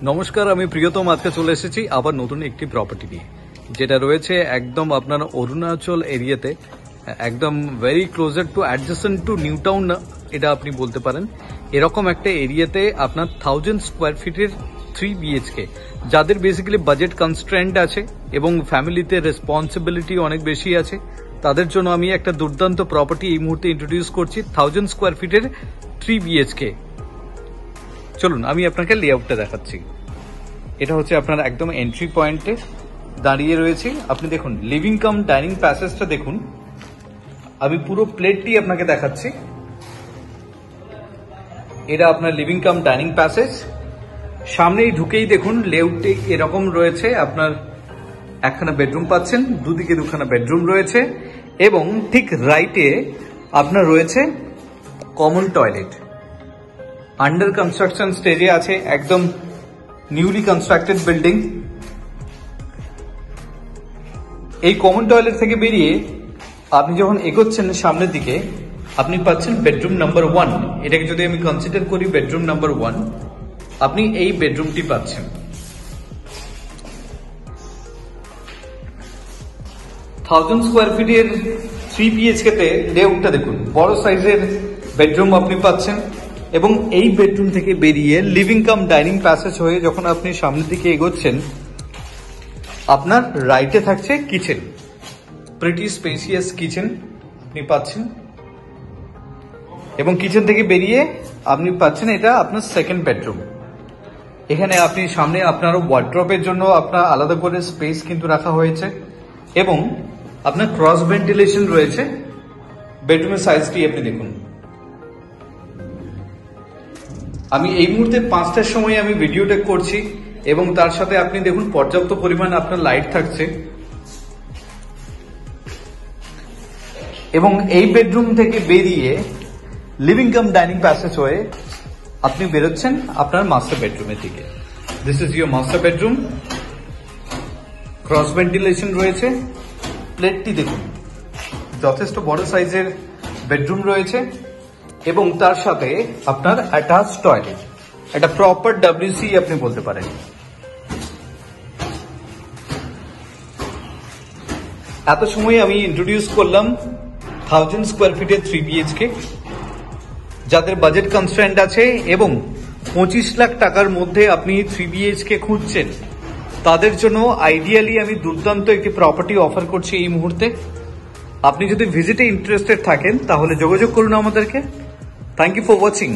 नमस्कार আমি প্রিয়তম আজকে চলে এসেছি আবার নতুন একটি প্রপার্টি নিয়ে যেটা রয়েছে একদম আপনার অরুণাচল এরিয়াতে একদম very closer to adjacent two new town এটা আপনি বলতে পারেন এরকম একটা এরিয়াতে আপনার 1000 স্কয়ার ফিটের 3 বিএইচকে যাদের বেসিক্যালি বাজেট কনস্ট্রেন্ট আছে এবং ফ্যামিলিতে রেসপন্সিবিলিটি অনেক বেশি আছে তাদের জন্য আমি একটা দুর্দান্ত প্রপার্টি এই মুহূর্তে ইন্ট্রোডিউস করছি 1000 স্কয়ার ফিটের 3 বিএইচকে চলুন আমি আপনাকে লেআউটটা দেখাচ্ছি এটা হচ্ছে আপনার একদম এন্ট্রি পয়েন্টে দাঁড়িয়ে রয়েছে আপনি দেখুন লিভিং কাম ডাইনিং প্যাসেজটা দেখুন আমি পুরো প্লেটটি আপনাকে দেখাচ্ছি এটা আপনার লিভিং কাম ডাইনিং প্যাসেজ সামনেই ঢুকেই দেখুন লেআউটটি এরকম রয়েছে আপনার একখানা বেডরুম পাচ্ছেন দুদিকে দুখানা বেডরুম রয়েছে এবং ঠিক রাইটে আপনার রয়েছে কমন টয়লেট আন্ডার কনস্ট্রাকশন স্টেজে আছে একদম নিউলি কনস্ট্রাক্টেড বিল্ডিং এই কমন টয়লেট থেকে বেরিয়ে আপনি যখন এগোচ্ছেন সামনের দিকে আপনি পাচ্ছেন বেডরুম নাম্বার 1 এটাকে যদি আমি কনসিডার করি বেডরুম নাম্বার 1 আপনি এই বেডরুমটি পাচ্ছেন 1000 স্কয়ার ফিটের 3 বিএইচকে তে লেআউটটা দেখুন বড় সাইজের বেডরুম আপনি পাচ্ছেন এবং এই বেডরুম থেকে বেরিয়ে লিভিং কাম ডাইনিং প্যাসেজ হয়ে যখন আপনি সামনের দিকে এগোচ্ছেন আপনার রাইটে থাকছে কিচেন প্রিটি স্পেসিয়াস কিচেন আপনি পাচ্ছেন এবং কিচেন থেকে বেরিয়ে আপনি পাচ্ছেন এটা আপনার সেকেন্ড বেডরুম এখানে আপনি সামনে আপনার ওয়ার্ড্রপের জন্য আপনার আলাদা করে স্পেস কিন্তু রাখা হয়েছে এবং আপনার ক্রস ভেন্টিলেশন রয়েছে বেডরুমের সাইজটি আপনি দেখুন আমি এই মুহূর্তে 5টার সময় আমি ভিডিওটা করছি এবং তার সাথে আপনি দেখুন পর্যাপ্ত পরিমাণ আপনার লাইট থাকছে এবং এই বেডরুম থেকে বেরিয়ে লিভিং কাম ডাইনিং প্যাসেজ হয়ে আপনি বেরোচ্ছেন আপনার মাস্টার বেডরুমের দিকে this is your master bedroom cross ventilation রয়েছে প্লেটটি দেখুন যথেষ্ট বড় সাইজের বেডরুম রয়েছে এবং তার সাথে আপনার অ্যাটাচ টয়লেট এটা প্রপার ডব্লিউসি আপনি বলতে পারেন এত সময় আমি ইন্ট্রোডিউস করলাম 1000 স্কয়ার ফিটের 3 বিএইচকে যাদের বাজেট কনস্ট্রেন্ট আছে এবং 25 লাখ টাকার মধ্যে আপনি 3 বিএইচকে খুঁজছেন তাদের জন্য আইডিয়ালি আমি দুর্দান্ত একটি প্রপার্টি অফার করছি এই মুহূর্তে আপনি যদি ভিজিটে ইন্টারেস্টেড থাকেন তাহলে যোগাযোগ করুন আমাদেরকে Thank you for watching.